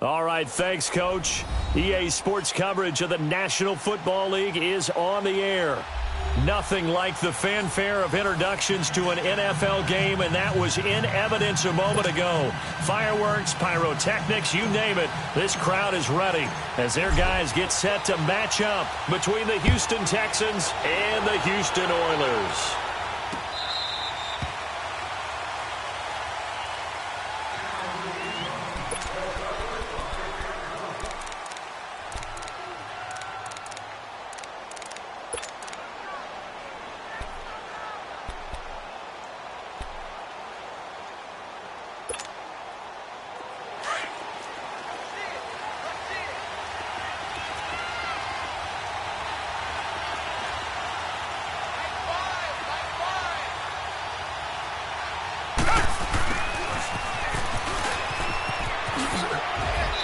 All right, thanks, Coach. EA Sports coverage of the National Football League is on the air. Nothing like the fanfare of introductions to an NFL game, and that was in evidence a moment ago. Fireworks, pyrotechnics, you name it. This crowd is ready as their guys get set to match up between the Houston Texans and the Houston Oilers.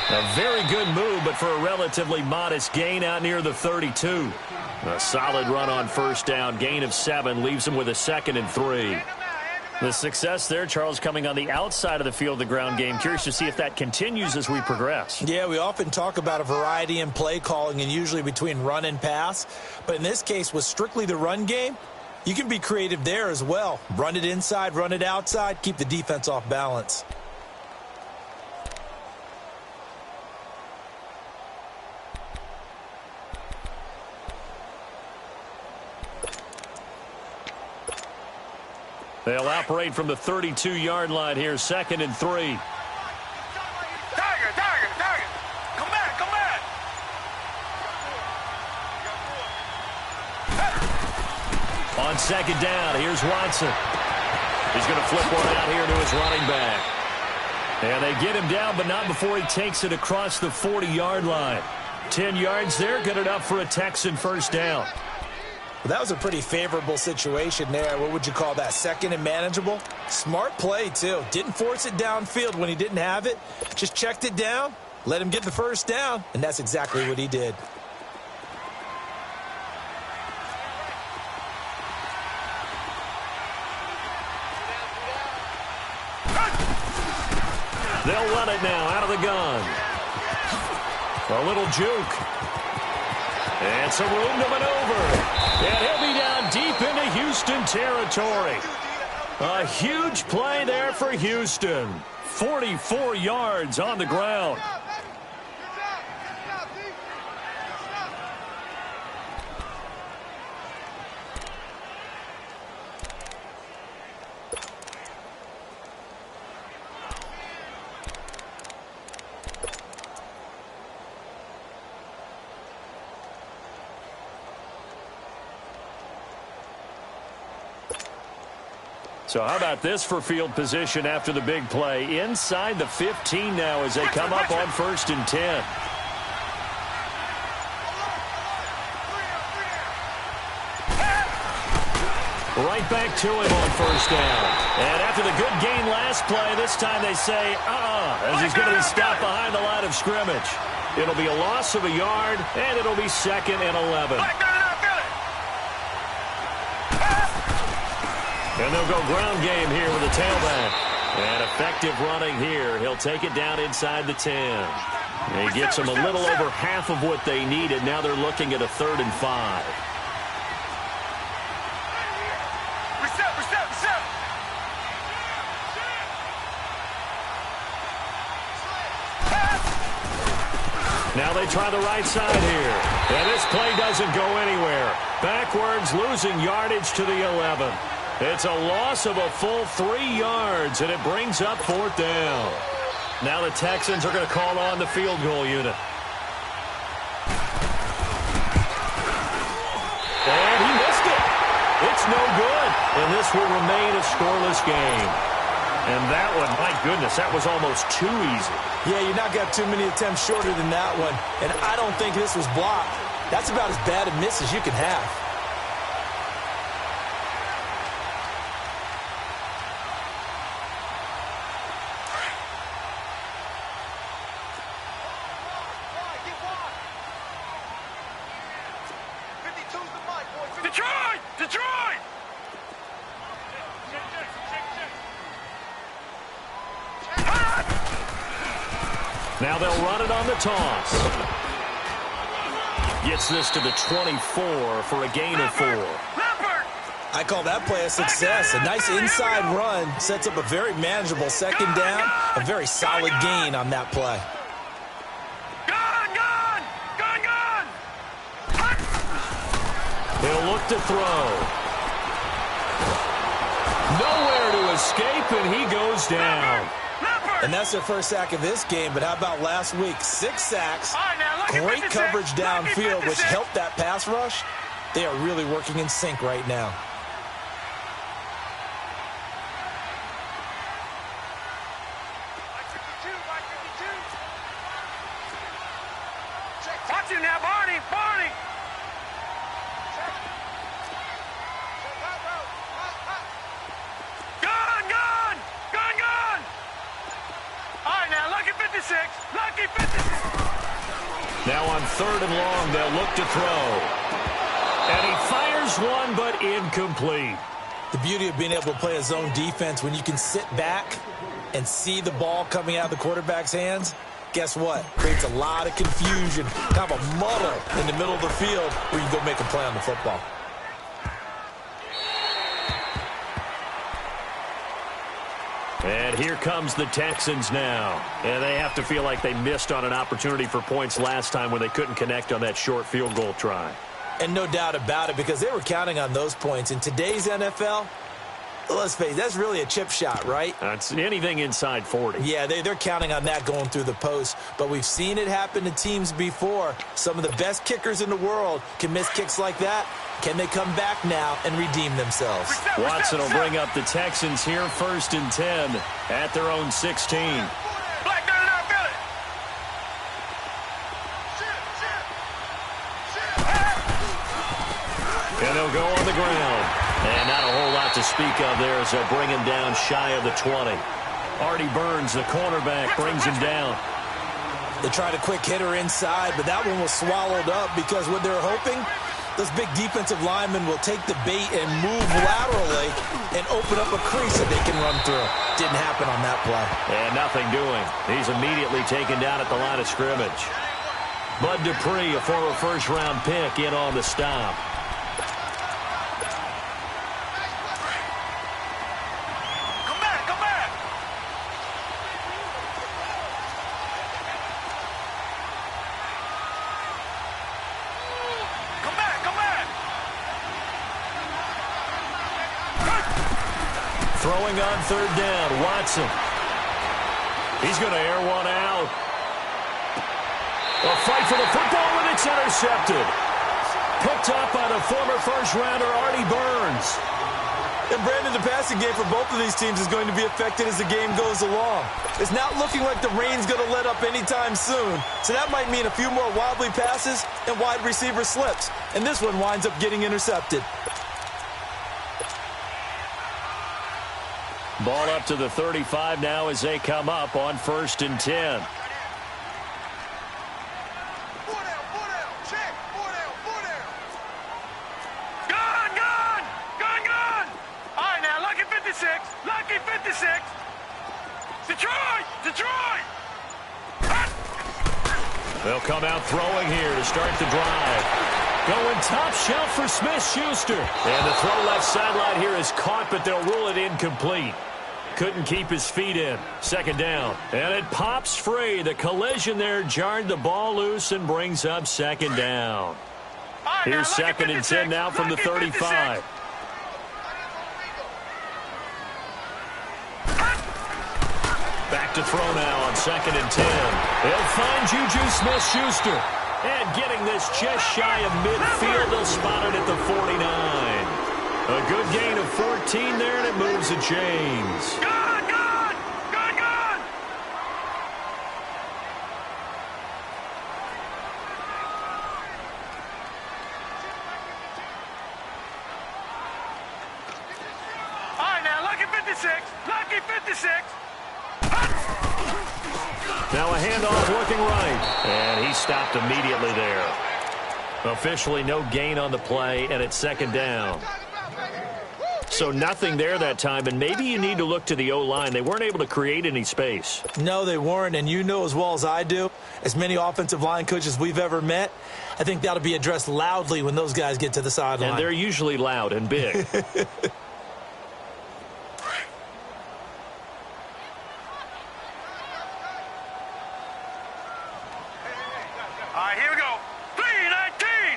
A very good move, but for a relatively modest gain out near the 32. A solid run on first down. Gain of 7 leaves him with a 2nd and 3. The success there, Charles, coming on the outside of the field, the ground game. Curious to see if that continues as we progress. Yeah, we often talk about a variety in play calling and usually between run and pass. But in this case, with strictly the run game, you can be creative there as well. Run it inside, run it outside, keep the defense off balance. They'll operate from the 32-yard line here, 2nd and 3. Tiger. Come back. On 2nd down, here's Watson. He's going to flip one out here to his running back. And they get him down, but not before he takes it across the 40-yard line. 10 yards there, good enough for a Texan first down. Well, that was a pretty favorable situation there. What would you call that? 2nd and manageable? Smart play, too. Didn't force it downfield when he didn't have it. Just checked it down, let him get the first down, and that's exactly what he did. They'll run it now out of the gun. A little juke. And some room to maneuver. And he'll be down deep into Houston territory. A huge play there for Houston. 44 yards on the ground. So how about this for field position after the big play? Inside the 15 now as they come up on 1st and 10. Right back to him on 1st down. And after the good gain last play, this time they say, as he's going to be stopped behind the line of scrimmage. It'll be a loss of a yard, and it'll be 2nd and 11. And they'll go ground game here with a tailback. And effective running here. He'll take it down inside the 10. And he gets them a little over half of what they needed. Now they're looking at a 3rd and 5. Now they try the right side here. And this play doesn't go anywhere. Backwards, losing yardage to the 11. It's a loss of a full 3 yards, and it brings up 4th down. Now the Texans are going to call on the field goal unit. And he missed it. It's no good, and this will remain a scoreless game. And that one, my goodness, that was almost too easy. Yeah, you're not got too many attempts shorter than that one. And I don't think this was blocked. That's about as bad a miss as you can have. Detroit! Now they'll run it on the toss. Gets this to the 24 for a gain of 4. I call that play a success. A nice inside run sets up a very manageable second down. A very solid gain on that play. He'll look to throw. Nowhere to escape, and he goes down. And that's their first sack of this game, but how about last week? 6 sacks, great coverage downfield, which helped that pass rush. They are really working in sync right now. Watch him now, Barney! Barney! Gun! All right, now, lucky 56. Lucky 56. Now on 3rd and long, they'll look to throw. And he fires one, but incomplete. The beauty of being able to play a zone defense when you can sit back and see the ball coming out of the quarterback's hands, guess what? Creates a lot of confusion, kind of a muddle in the middle of the field where you can go make a play on the football. And here comes the Texans now. And they have to feel like they missed on an opportunity for points last time when they couldn't connect on that short field goal try. And no doubt about it, because they were counting on those points. In today's NFL, let's face it, that's really a chip shot, right? That's anything inside 40. Yeah, they're counting on that going through the post. But we've seen it happen to teams before. Some of the best kickers in the world can miss kicks like that. Can they come back now and redeem themselves? Watson will bring up the Texans here 1st and 10 at their own 16. And they'll go on the ground. And not a whole lot to speak of there as they'll bring him down shy of the 20. Artie Burns, the cornerback, brings him down. They tried a quick hitter inside, but that one was swallowed up because what they're hoping, those big defensive linemen will take the bait and move laterally and open up a crease that they can run through. Didn't happen on that play. And nothing doing. He's immediately taken down at the line of scrimmage. Bud Dupree, a former first-round pick, in on the stop. Throwing on 3rd down, Watson. He's going to air one out. A fight for the football, and it's intercepted. Picked up by the former first-rounder, Artie Burns. And Brandon, the passing game for both of these teams is going to be affected as the game goes along. It's not looking like the rain's going to let up anytime soon. So that might mean a few more wobbly passes and wide receiver slips. And this one winds up getting intercepted. Ball up to the 35 now as they come up on 1st and 10. Gun! All right, now, lucky 56. Lucky 56. Detroit! They'll come out throwing here to start the drive. Going top shelf for Smith-Schuster. And the throw left sideline here is caught, but they'll rule it incomplete. Couldn't keep his feet in. 2nd down. And it pops free. The collision there jarred the ball loose and brings up 2nd down. Here's 2nd and 10 now from the 35. Back to throw now on 2nd and 10. They'll find Juju Smith-Schuster. And getting this just shy of midfield, they'll spot it at the 49. A good gain of 14 there, and it moves the chains. Gun! All right, now, lucky 56. Lucky 56. Now a handoff looking right. And he stopped immediately there. Officially no gain on the play, and it's 2nd down. So nothing there that time, and maybe you need to look to the O-line. They weren't able to create any space. No, they weren't, and you know as well as I do, as many offensive line coaches we've ever met, I think that'll be addressed loudly when those guys get to the sideline. And they're usually loud and big. All right, here we go. 3-19.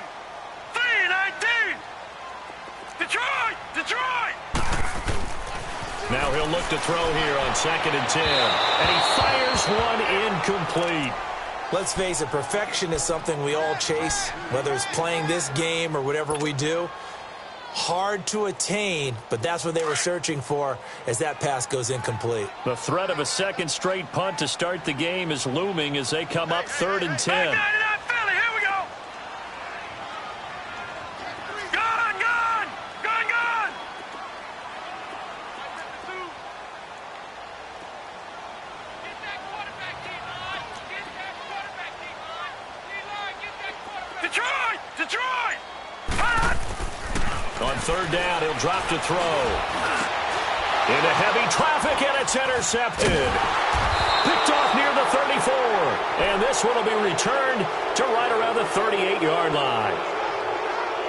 3-19. Detroit! Detroit! Now he'll look to throw here on 2nd and 10. And he fires one incomplete. Let's face it, perfection is something we all chase, whether it's playing this game or whatever we do. Hard to attain, but that's what they were searching for as that pass goes incomplete. The threat of a second straight punt to start the game is looming as they come up 3rd and 10. Philly, here we go. Gone, gone, gone, gone. Get that quarterback, D-line. Get that quarterback, D-line. D-line, get that quarterback. Detroit, Detroit. On 3rd down, he'll drop to throw. Into heavy traffic, and it's intercepted. Picked off near the 34. And this one will be returned to right around the 38-yard line.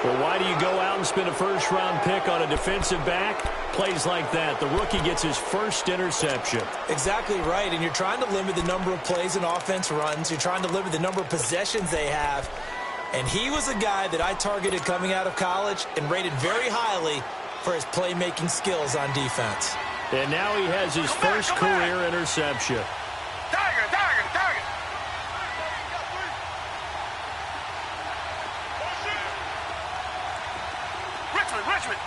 Well, why do you go out and spend a first-round pick on a defensive back? Plays like that. The rookie gets his first interception. Exactly right, and you're trying to limit the number of plays and offense runs. You're trying to limit the number of possessions they have. And he was a guy that I targeted coming out of college and rated very highly for his playmaking skills on defense. And now he has his first career interception. Tiger, Tiger, Tiger. Richmond, Richmond.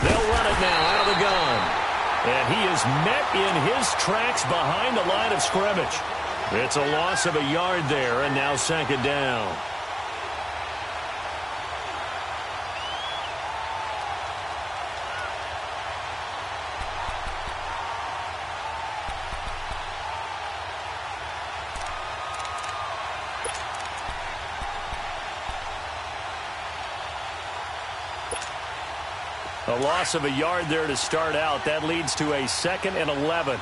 They'll run it now out of the gun. And he is met in his tracks behind the line of scrimmage. It's a loss of a yard there, and now 2nd down. A loss of a yard there to start out. That leads to a 2nd and 11.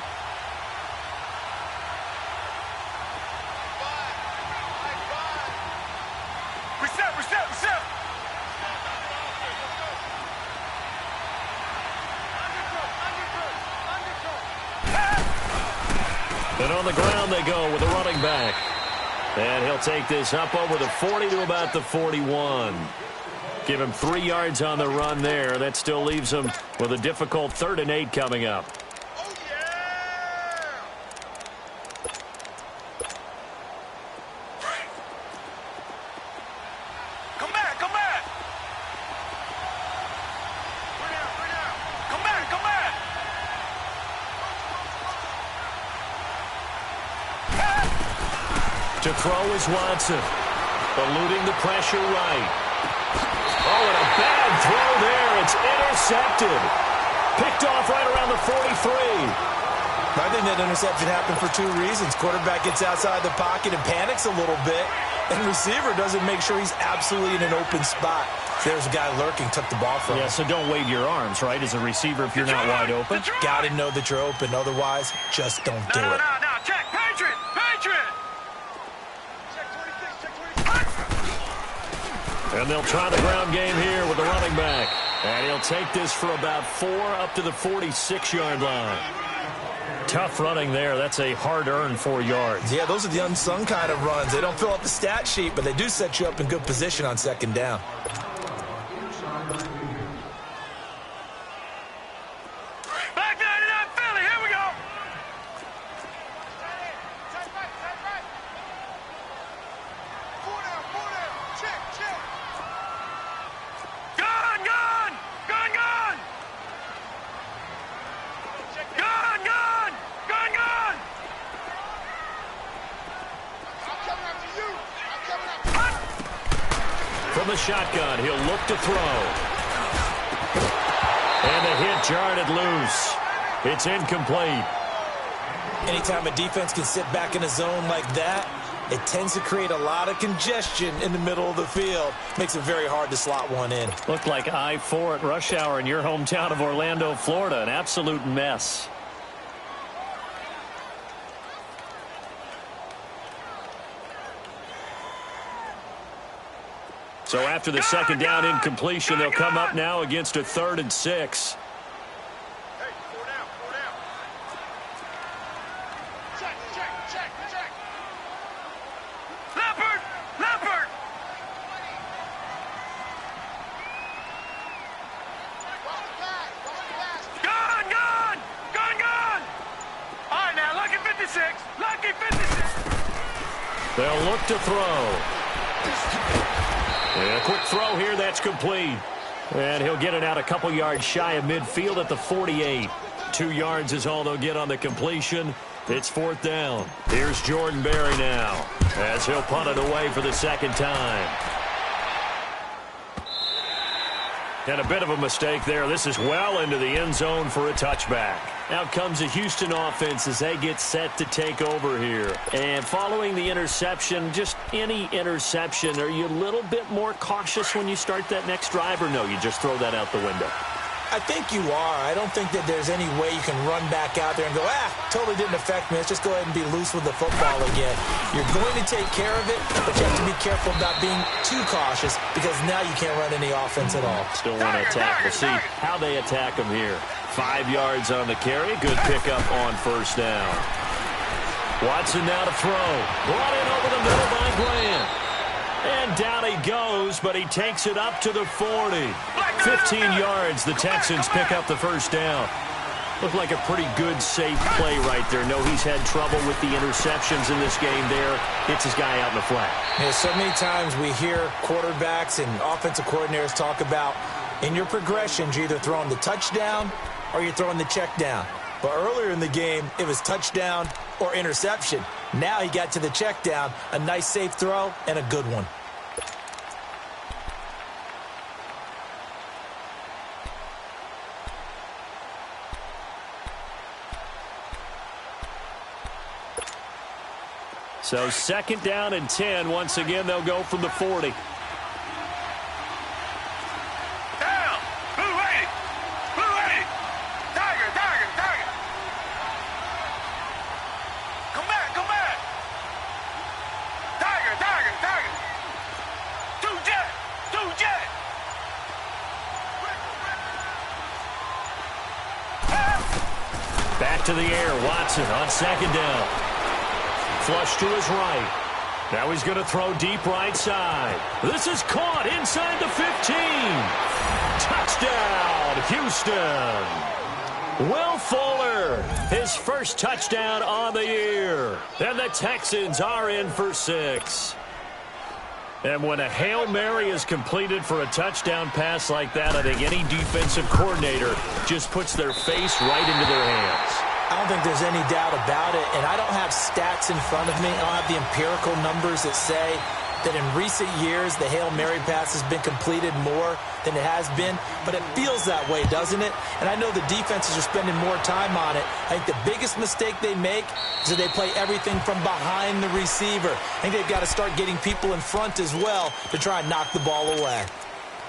Reset, reset, reset. And on the ground they go with a running back. And he'll take this up over the 40 to about the 41. Give him 3 yards on the run there. That still leaves him with a difficult 3rd and 8 coming up. Oh, yeah! Come back, come back! Bring out, bring out! Come back, come back! To throw is Watson. Eluding the pressure right. Oh, and a bad throw there. It's intercepted. Picked off right around the 43. I think that interception happened for 2 reasons. Quarterback gets outside the pocket and panics a little bit, and receiver doesn't make sure he's absolutely in an open spot. There's a guy lurking, took the ball from him. Yeah, so don't wave your arms, right, as a receiver if you're not wide open. Got to know that you're open. Otherwise, just don't do it. No, check, Patriot, Patriot! And they'll try the ground game here with the running back. And he'll take this for about 4 up to the 46-yard line. Tough running there. That's a hard-earned 4 yards. Yeah, those are the unsung kind of runs. They don't fill up the stat sheet, but they do set you up in good position on 2nd down. Back 99 Philly, here we go! Check. Gone! Gone! From the shotgun, he'll look to throw. And the hit jarred it loose. It's incomplete. Anytime a defense can sit back in a zone like that, it tends to create a lot of congestion in the middle of the field. Makes it very hard to slot one in. Looked like I-4 at rush hour in your hometown of Orlando, Florida. An absolute mess. So after the second down incompletion, they'll come up now against a 3rd and 6. Hey, 4 down, 4 down. Check. Leopard! Gone! All right, now, lucky 56. They'll look to throw. A quick throw here, that's complete. And he'll get it out a couple yards shy of midfield at the 48. 2 yards is all they'll get on the completion. It's 4th down. Here's Jordan Berry now as he'll punt it away for the second time. And a bit of a mistake there. This is well into the end zone for a touchback. Out comes the Houston offense as they get set to take over here. And following the interception, just any interception, are you a little bit more cautious when you start that next drive, or no, you just throw that out the window? I think you are. I don't think that there's any way you can run back out there and go, totally didn't affect me. Let's just go ahead and be loose with the football again. You're going to take care of it, but you have to be careful about being too cautious because now you can't run any offense at all. Still want to attack. We'll see how they attack them here. 5 yards on the carry. Good pickup on 1st down. Watson now to throw. Brought in over the middle by Grant. And down he goes, but he takes it up to the 40. 15 yards, the Texans pick up the 1st down. Looked like a pretty good, safe play right there. No, he's had trouble with the interceptions in this game there. Hits his guy out in the flat. Yeah, so many times we hear quarterbacks and offensive coordinators talk about in your progressions, you're either throwing the touchdown or you're throwing the check down. But earlier in the game, it was touchdown or interception. Now he got to the check down, a nice safe throw, and a good one. So 2nd down and 10. Once again, they'll go from the 40. Down! Blue 80! Tiger! Come back! Tiger! 2 jet! Back to the air. Watson on 2nd down. Flush to his right. Now he's going to throw deep right side. This is caught inside the 15. Touchdown, Houston. Will Fuller, his first touchdown on the year. And the Texans are in for 6. And when a Hail Mary is completed for a touchdown pass like that, I think any defensive coordinator just puts their face right into their hands. I don't think there's any doubt about it, and I don't have stats in front of me. I don't have the empirical numbers that say that in recent years the Hail Mary pass has been completed more than it has been, but it feels that way, doesn't it? And I know the defenses are spending more time on it. I think the biggest mistake they make is that they play everything from behind the receiver. I think they've got to start getting people in front as well to try and knock the ball away.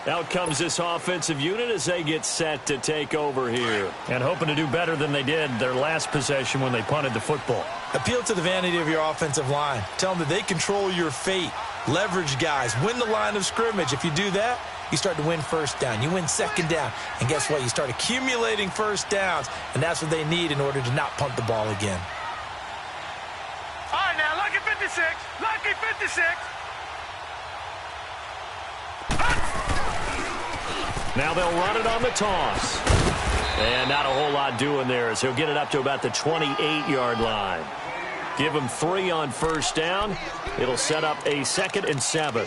Out comes this offensive unit as they get set to take over here. And hoping to do better than they did their last possession when they punted the football. Appeal to the vanity of your offensive line. Tell them that they control your fate. Leverage guys. Win the line of scrimmage. If you do that, you start to win 1st down. You win 2nd down. And guess what? You start accumulating 1st downs. And that's what they need in order to not punt the ball again. All right, now, lucky 56. Lucky 56. Now they'll run it on the toss. And not a whole lot doing there as he'll get it up to about the 28-yard line. Give him 3 on 1st down. It'll set up a 2nd and 7.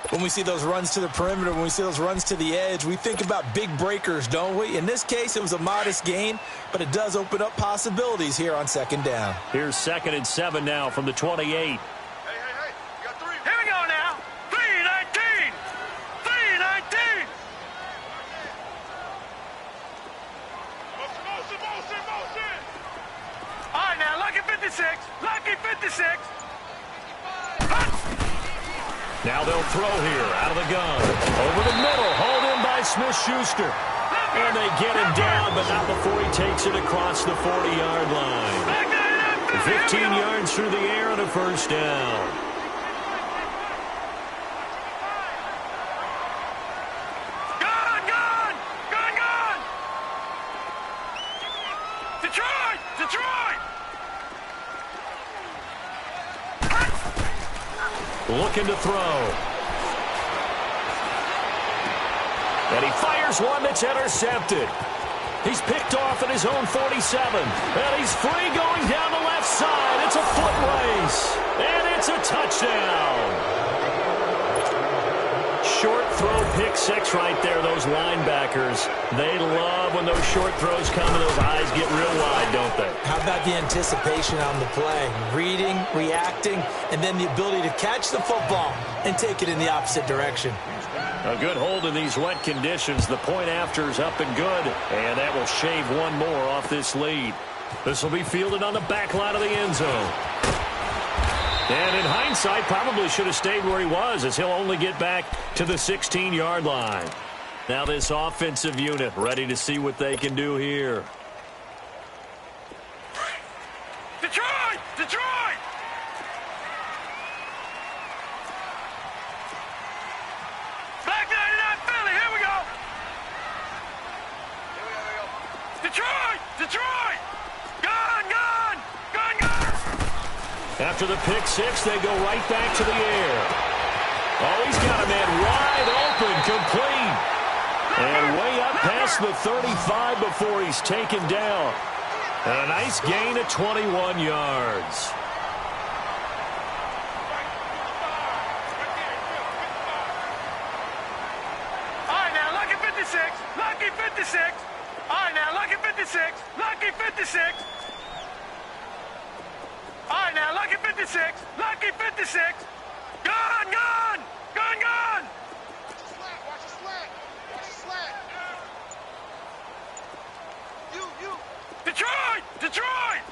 When we see those runs to the perimeter, when we see those runs to the edge, we think about big breakers, don't we? In this case, it was a modest gain, but it does open up possibilities here on 2nd down. Here's 2nd and 7 now from the 28. Hey, you got 3. Here we go now. 3-19. 3-19. Motion. All right, now, lucky 56. Lucky 56. Now they'll throw here out of the gun. Over the middle, hauled in by Smith-Schuster. And they get him down, but not before he takes it across the 40-yard line. 15 yards through the air and a first down. Gone! Detroit! Looking to throw. And he fires one that's intercepted. He's picked off at his own 47. And he's free going down the left side. It's a foot race. And it's a touchdown. Short throw, pick six right there, those linebackers. They love when those short throws come and those eyes get real wide, don't they? How about the anticipation on the play? Reading, reacting, and then the ability to catch the football and take it in the opposite direction. A good hold in these wet conditions. The point after is up and good, and that will shave one more off this lead. This will be fielded on the back line of the end zone. And in hindsight, probably should have stayed where he was, as he'll only get back to the 16-yard line. Now this offensive unit ready to see what they can do here. Detroit! Black 99 Philly, here we go! Detroit! Gone! After the pick six, they go right back to the air. Oh, he's got a man wide open, complete. And way up past the 35 before he's taken down. And a nice gain of 21 yards. All right, now, lucky 56. All right, now, lucky 56. All right, now, lucky 56. Gone! Watch the slant. You. Detroit!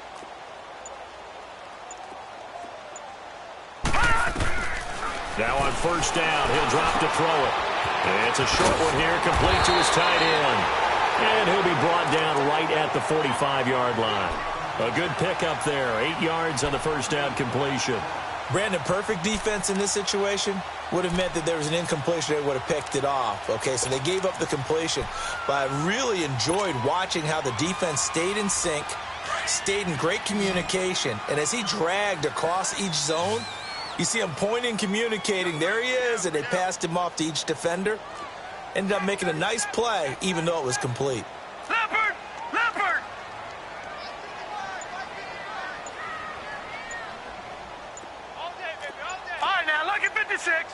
Now on first down, he'll drop to throw it. And it's a short one here, complete to his tight end. And he'll be brought down right at the 45-yard line. A good pickup there, 8 yards on the first down completion. Brandon, perfect defense in this situation would have meant that there was an incompletion. They would have picked it off. Okay, so they gave up the completion. But I really enjoyed watching how the defense stayed in sync, stayed in great communication. And as he dragged across each zone, you see him pointing, communicating. There he is, and they passed him off to each defender. Ended up making a nice play, even though it was complete. Leopard! All right, now, lucky 56.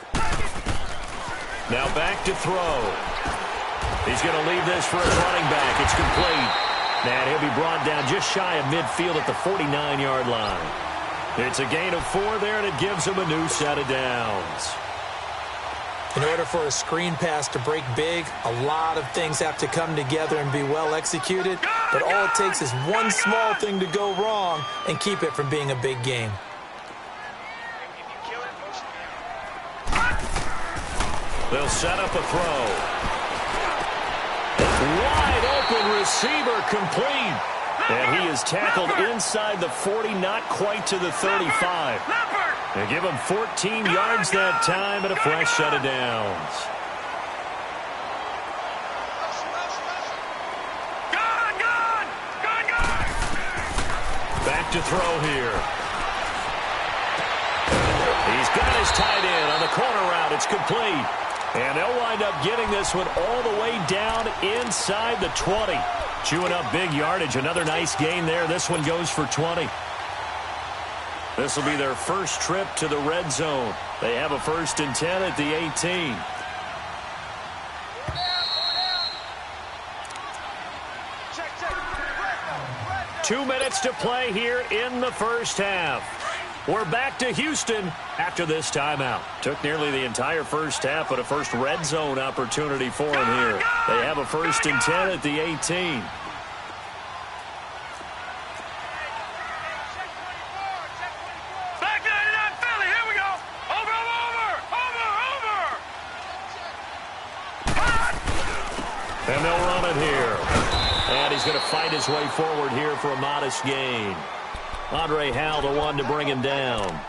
Now back to throw. He's going to leave this for his running back. It's complete. And he'll be brought down just shy of midfield at the 49-yard line. It's a gain of 4 there, and it gives him a new set of downs. In order for a screen pass to break big, a lot of things have to come together and be well executed. But all it takes is one small thing to go wrong and keep it from being a big game. They'll set up a throw. Wide open receiver, complete. And he is tackled inside the 40, not quite to the 35. They give him 14 yards that time and a fresh set of downs. Back to throw here. He's got his tight end on the corner route. It's complete. And they'll wind up getting this one all the way down inside the 20. Chewing up big yardage. Another nice gain there. This one goes for 20. This will be their first trip to the red zone. They have a 1st and 10 at the 18. Check. 2 minutes to play here in the first half. We're back to Houston after this timeout. Took nearly the entire first half, but a first red zone opportunity for them here. They have a 1st and 10 at the 18. Black 99 Philly, here we go. Over. And they'll run it here. And he's going to fight his way forward here for a modest gain. Andre Howell, the one to bring him down.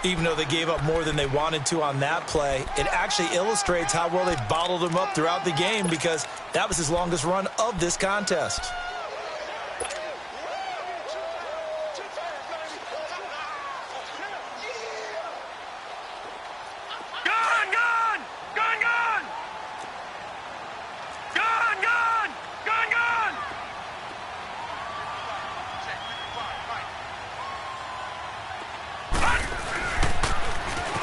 Even though they gave up more than they wanted to on that play, it actually illustrates how well they bottled him up throughout the game, because that was his longest run of this contest.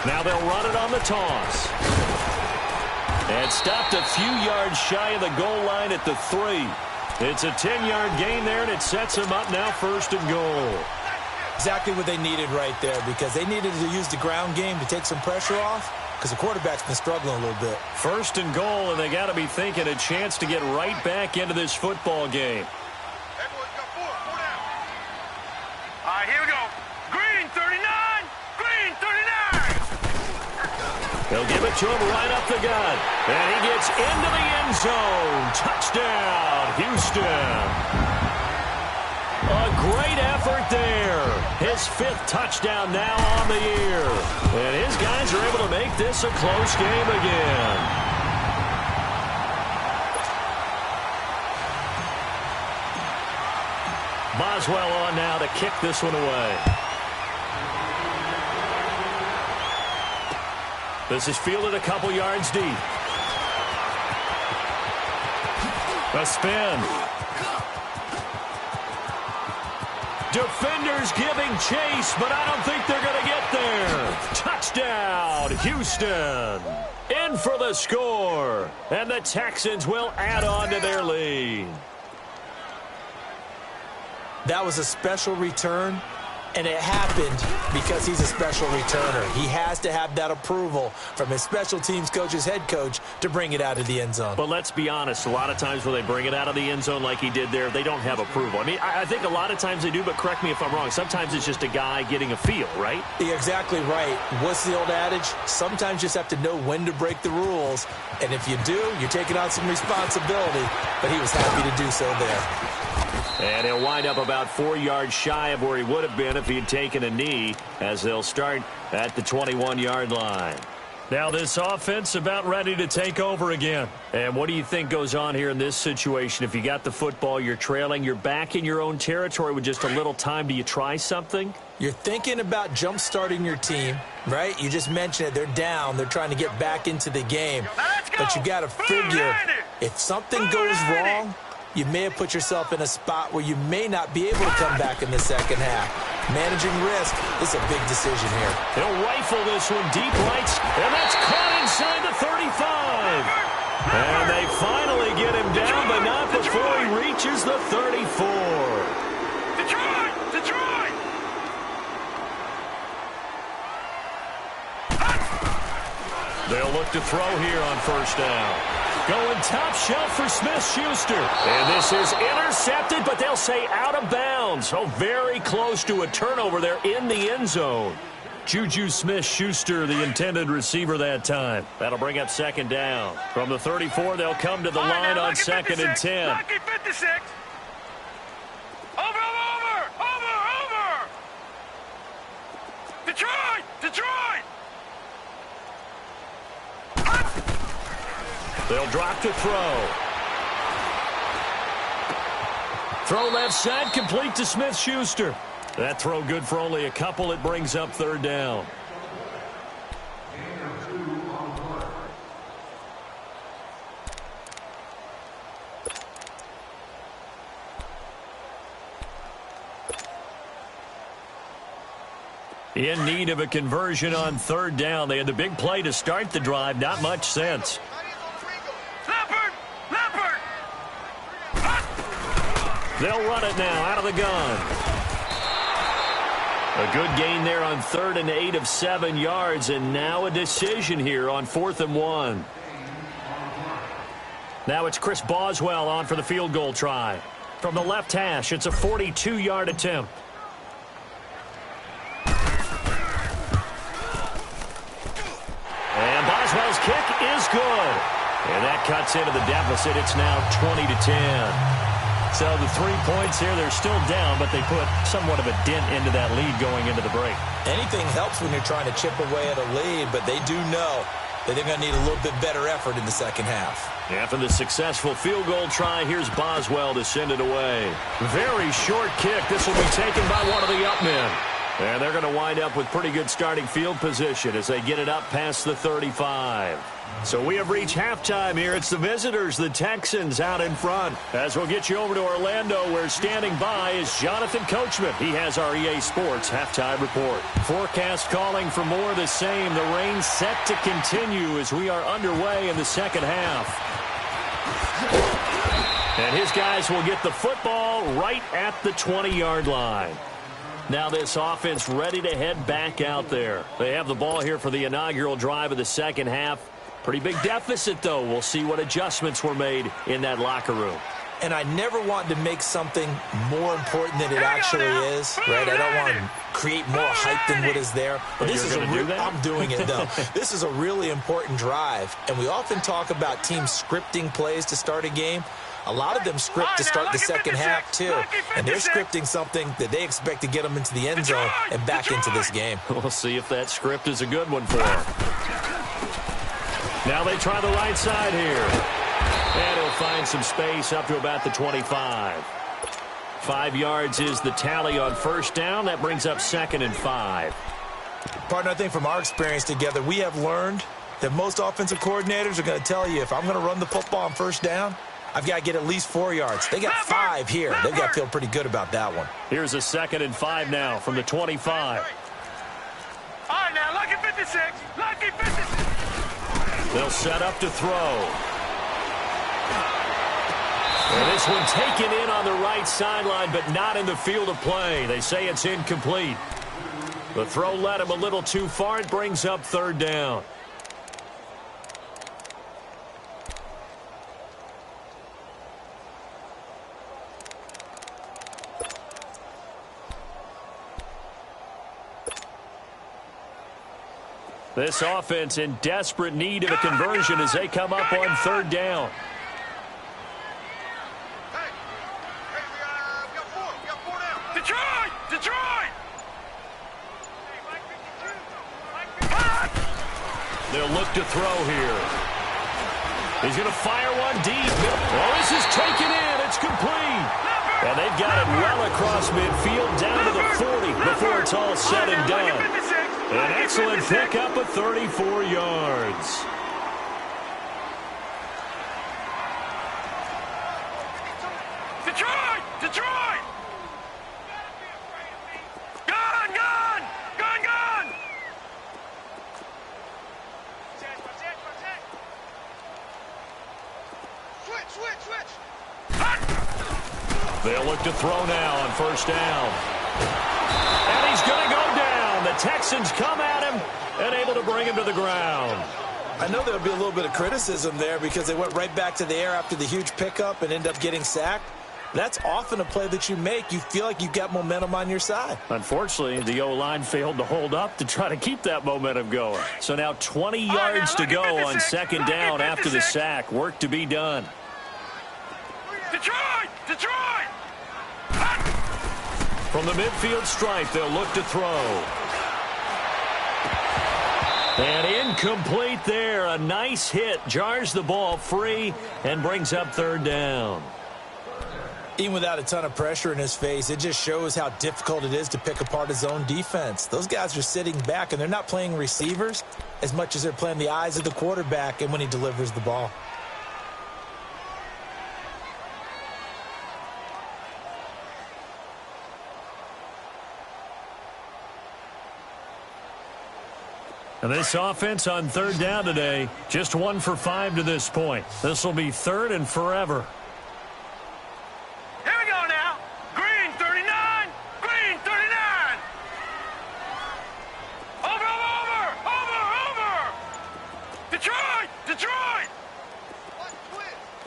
Now they'll run it on the toss. And stopped a few yards shy of the goal line at the 3. It's a 10-yard gain there, and it sets them up now 1st and goal. Exactly what they needed right there, because they needed to use the ground game to take some pressure off, because the quarterback's been struggling a little bit. 1st and goal, and they got to be thinking a chance to get right back into this football game. All right, here we go. Green, 39. Green, 39. They'll give it to him right up the gut. And he gets into the end zone. Touchdown, Houston. A great effort there. His 5th touchdown now on the year. And his guys are able to make this a close game again. Boswell on now to kick this one away. This is fielded a couple yards deep. A spin. Defenders giving chase, but I don't think they're going to get there. Touchdown, Houston. In for the score. And the Texans will add on to their lead. That was a special return, and it happened because he's a special returner. He has to have that approval from his special teams coach's head coach to bring it out of the end zone. But let's be honest, a lot of times when they bring it out of the end zone like he did there, they don't have approval. I mean, I think a lot of times they do, but correct me if I'm wrong. Sometimes it's just a guy getting a feel, right? You're exactly right. What's the old adage? Sometimes you just have to know when to break the rules, and if you do, you're taking on some responsibility, but he was happy to do so there. And he'll wind up about 4 yards shy of where he would have been if he had taken a knee, as they'll start at the 21-yard line. Now this offense about ready to take over again. And what do you think goes on here in this situation? If you got the football, you're trailing, you're back in your own territory with just a little time. Do you try something? You're thinking about jump-starting your team, right? You just mentioned it. They're down. They're trying to get back into the game. But you got to figure, if something goes wrong, you may have put yourself in a spot where you may not be able to come back in the second half. Managing risk is a big decision here. He'll rifle this one deep right, and that's caught inside the 35. And they finally get him down, but not before he reaches the 34. Detroit! Detroit! They'll look to throw here on 1st down. Going top shelf for Smith-Schuster. And this is intercepted, but they'll say out of bounds. So very close to a turnover there in the end zone. Juju Smith-Schuster, the intended receiver that time. That'll bring up 2nd down. From the 34, they'll come to the line on 2nd and 10. Lucky 56. Over. Detroit! Detroit! They'll drop to throw. Throw left side, complete to Smith-Schuster. That throw good for only a couple. It brings up 3rd down. In need of a conversion on 3rd down. They had the big play to start the drive. Not much sense. They'll run it now out of the gun. A good gain there on 3rd and 8 of 7 yards, and now a decision here on 4th and 1. Now it's Chris Boswell on for the field goal try. From the left hash, it's a 42-yard attempt. And Boswell's kick is good. And that cuts into the deficit. It's now 20-10. So the 3 points here, they're still down, but they put somewhat of a dent into that lead going into the break. Anything helps when you're trying to chip away at a lead, but they do know that they're going to need a little bit better effort in the second half. After the successful field goal try, here's Boswell to send it away. Very short kick. This will be taken by one of the up men. And they're going to wind up with pretty good starting field position as they get it up past the 35. So we have reached halftime here. It's the visitors, the Texans, out in front. As we'll get you over to Orlando, where standing by is Jonathan Coachman. He has our EA Sports halftime report. Forecast calling for more of the same. The rain set to continue as we are underway in the second half. And his guys will get the football right at the 20-yard line. Now this offense ready to head back out there. They have the ball here for the inaugural drive of the second half. Pretty big deficit, though. We'll see what adjustments were made in that locker room. And I never want to make something more important than it actually is, right? I don't want to create more hype than what is there. But this is I'm doing it, though. This is a really important drive. And we often talk about teams scripting plays to start a game. A lot of them script to start the second half, too. And they're scripting something that they expect to get them into the end zone and back into this game. We'll see if that script is a good one for them. Now they try the right side here. And he'll find some space up to about the 25. 5 yards is the tally on first down. That brings up 2nd and 5. Partner, I think from our experience together, we have learned that most offensive coordinators are going to tell you, if I'm going to run the football on first down, I've got to get at least 4 yards. They got 5 here. They've got to feel pretty good about that one. Here's a 2nd and 5 now from the 25. All right, now, lucky 56. Lucky 56. They'll set up to throw. And this one taken in on the right sideline, but not in the field of play. They say it's incomplete. The throw led him a little too far. It brings up 3rd down. This offense in desperate need of a conversion as they come up on 3rd down. Hey, we got 4. We got 4 down. Detroit! Detroit! They'll look to throw here. He's going to fire one deep. Oh, this is taken in. It's complete. And they've got it well across midfield down to the 40 before it's all said and done. An excellent pickup of 34 yards. Detroit! Detroit! Gun! Gun! Gun! Gun! Switch! They'll look to throw now on first down. And he's going to go down. The Texans come at him and able to bring him to the ground. I know there'll be a little bit of criticism there because they went right back to the air after the huge pickup and end up getting sacked. That's often a play that you make. You feel like you've got momentum on your side. Unfortunately, the O-line failed to hold up to try to keep that momentum going. So now 20 yards to go on 2nd down after the sack. Work to be done. Detroit! Detroit! From the midfield stripe, they'll look to throw. And incomplete there. A nice hit. Jars the ball free and brings up 3rd down. Even without a ton of pressure in his face, it just shows how difficult it is to pick apart his own defense. Those guys are sitting back, and they're not playing receivers as much as they're playing the eyes of the quarterback and when he delivers the ball. And this offense on 3rd down today, just 1 for 5 to this point. This will be 3rd and forever. Here we go now. Green 39. Green 39. Over. Detroit. Detroit.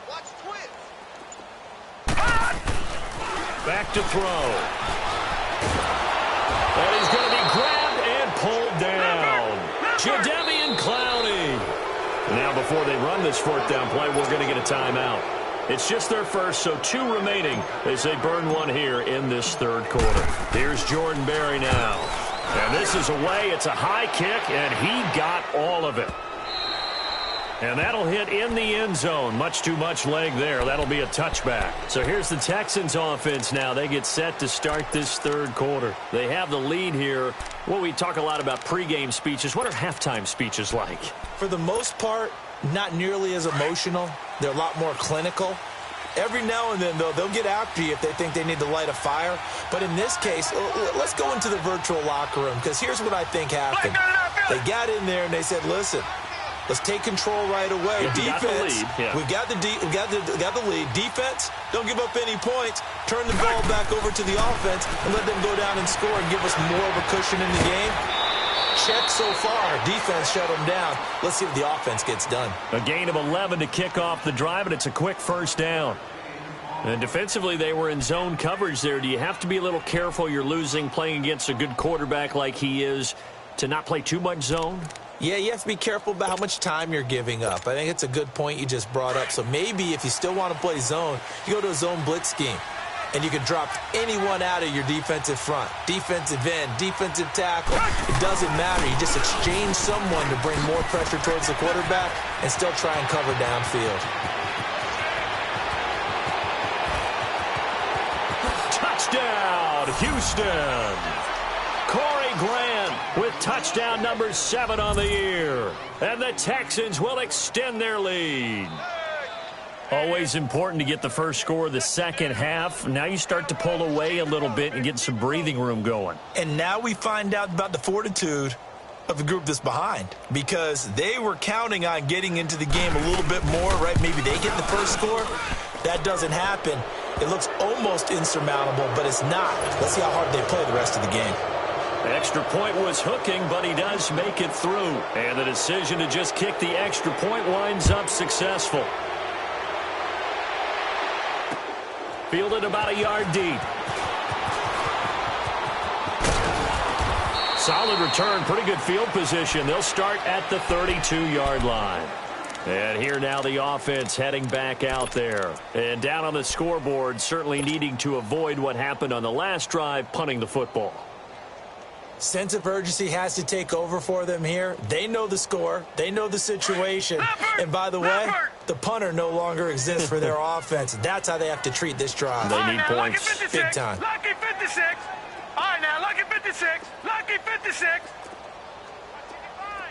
Watch twins. Back to throw. And he's going to be grabbed and pulled down. Jadeveon Clowney. Now before they run this fourth down play, we're going to get a timeout. It's just their first, so 2 remaining as they burn one here in this third quarter. Here's Jordan Berry now. And this is away. It's a high kick, and he got all of it. And that'll hit in the end zone. Much too much leg there. That'll be a touchback. So here's the Texans offense now. They get set to start this third quarter. They have the lead here. Well, we talk a lot about pregame speeches. What are halftime speeches like? For the most part, not nearly as emotional. They're a lot more clinical. Every now and then, though, they'll get after you if they think they need to light a fire. But in this case, let's go into the virtual locker room, because here's what I think happened. They got in there and they said, listen, let's take control right away. Defense, we got the lead. Defense, don't give up any points. Turn the ball back over to the offense and let them go down and score and give us more of a cushion in the game. Check so far. Defense shut them down. Let's see if the offense gets done. A gain of 11 to kick off the drive, and it's a quick first down. And defensively, they were in zone coverage there. Do you have to be a little careful? You're losing, playing against a good quarterback like he is, to not play too much zone? Yeah, you have to be careful about how much time you're giving up. I think it's a good point you just brought up. So maybe if you still want to play zone, you go to a zone blitz scheme. And you can drop anyone out of your defensive front. Defensive end, defensive tackle. It doesn't matter. You just exchange someone to bring more pressure towards the quarterback and still try and cover downfield. Touchdown, Houston! Corey Grant with touchdown number 7 on the year. And the Texans will extend their lead. Always important to get the first score of the second half. Now you start to pull away a little bit and get some breathing room going. And now we find out about the fortitude of the group that's behind, because they were counting on getting into the game a little bit more, right? Maybe they get the first score. That doesn't happen. It looks almost insurmountable, but it's not. Let's see how hard they play the rest of the game. The extra point was hooking, but he does make it through. And the decision to just kick the extra point winds up successful. Fielded about a yard deep. Solid return, pretty good field position. They'll start at the 32-yard line. And here now the offense heading back out there. And down on the scoreboard, certainly needing to avoid what happened on the last drive, punting the football. Sense of urgency has to take over for them here. They know the score. They know the situation. And by the way, the punter no longer exists for their offense. That's how they have to treat this drive. They need points big time. Lucky 56. All right, now, lucky 56. Lucky 56.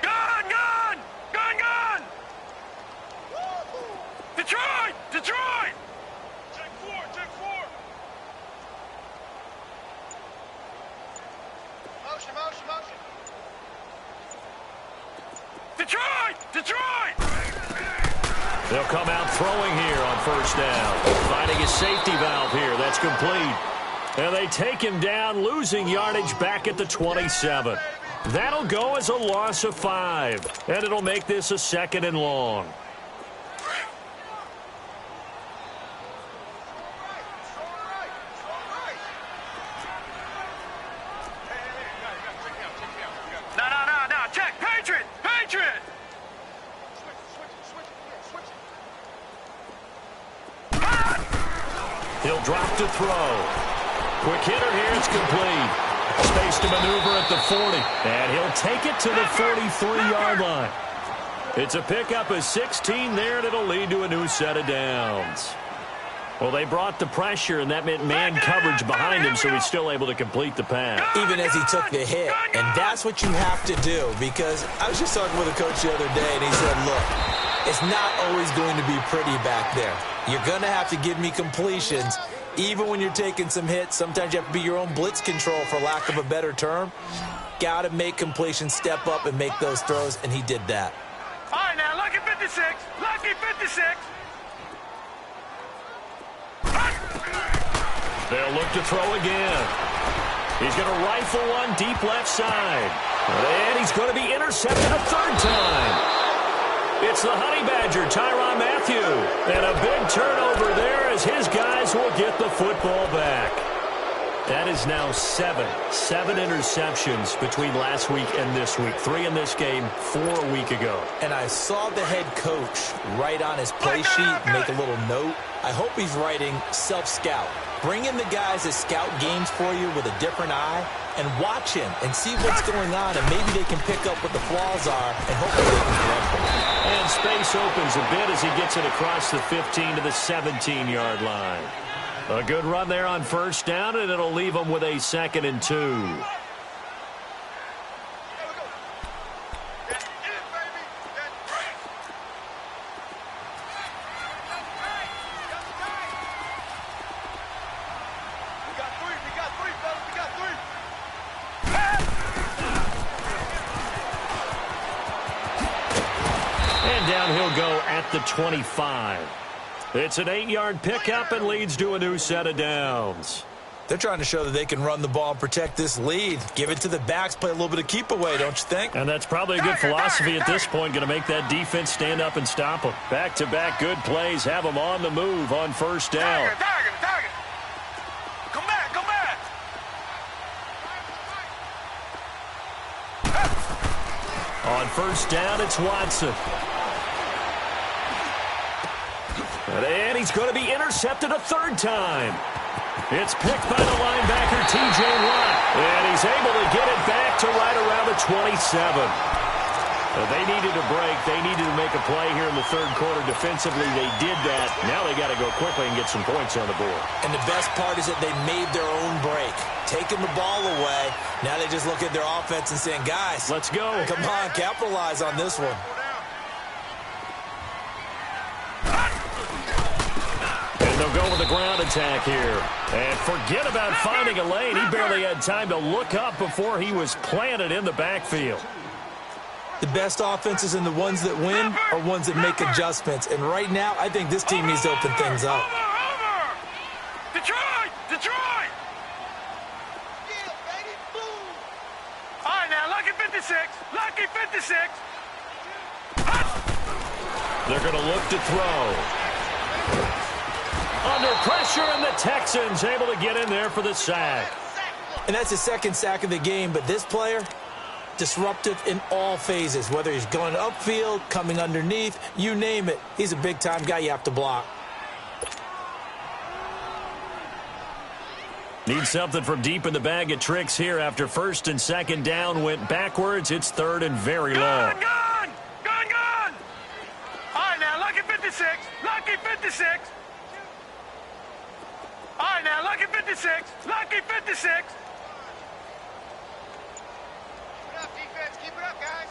Gone, gone. Gone, gone. Detroit, Detroit. Check 4, check 4. Motion, motion, motion. Detroit, Detroit. They'll come out throwing here on first down. Finding a safety valve here. That's complete. And they take him down, losing yardage back at the 27. That'll go as a loss of 5. And it'll make this a 2nd and long. No. Check. Patriot. Patriot. He'll drop to throw. Quick hitter here. It's complete. Space to maneuver at the 40. And he'll take it to the 43-yard line. It's a pickup of 16 there, and it'll lead to a new set of downs. Well, they brought the pressure, and that meant man coverage behind him, so he's still able to complete the pass. Even as he took the hit. And that's what you have to do, because I was just talking with a coach the other day, and he said, look, it's not always going to be pretty back there. You're going to have to give me completions. Even when you're taking some hits, sometimes you have to be your own blitz control, for lack of a better term. Got to make completions, step up, and make those throws, and he did that. All right, now, lucky 56. Lucky 56. They'll look to throw again. He's going to rifle one deep left side. And he's going to be intercepted a 3rd time. It's the Honey Badger, Tyrann Mathieu. And a big turnover there as his guys will get the football back. That is now seven interceptions between last week and this week. 3 in this game, 4 a week ago. And I saw the head coach write on his play sheet, make a little note. I hope he's writing self-scout. Bring in the guys that scout games for you with a different eye and watch him and see what's going on, and maybe they can pick up what the flaws are and hopefully they can correct them. And space opens a bit as he gets it across the 15 to the 17-yard line. A good run there on first down, and it'll leave them with a 2nd and 2. And down he'll go at the 25. It's an 8-yard pickup and leads to a new set of downs. They're trying to show that they can run the ball and protect this lead. Give it to the backs, play a little bit of keep away, don't you think? And that's probably a good philosophy at this point, going to make that defense stand up and stop them. Back-to-back good plays, have them on the move on first down. Target. Come back. On first down, it's Watson. And he's going to be intercepted a 3rd time. It's picked by the linebacker, T.J. Watt. And he's able to get it back to right around the 27. They needed a break. They needed to make a play here in the 3rd quarter defensively. They did that. Now they got to go quickly and get some points on the board. And the best part is that they made their own break. Taking the ball away. Now they just look at their offense and saying, guys, let's go. Come on, capitalize on this one. They'll go with the ground attack here. And forget about finding a lane. He barely had time to look up before he was planted in the backfield. The best offenses and the ones that win are ones that make adjustments. And right now, I think this team needs to open things up. Detroit! Yeah, baby, boom. All right, now, lucky 56. Lucky 56. They're going to look to throw. Under pressure, and the Texans able to get in there for the sack. And that's his 2nd sack of the game, but this player, disruptive in all phases, whether he's going upfield, coming underneath, you name it. He's a big-time guy you have to block. Need something from deep in the bag of tricks here after 1st and 2nd down went backwards. It's 3rd and very long. Gone! All right, now, lucky 56. Lucky 56. All right, now, lucky 56. Lucky 56. Keep it up, defense. Keep it up, guys.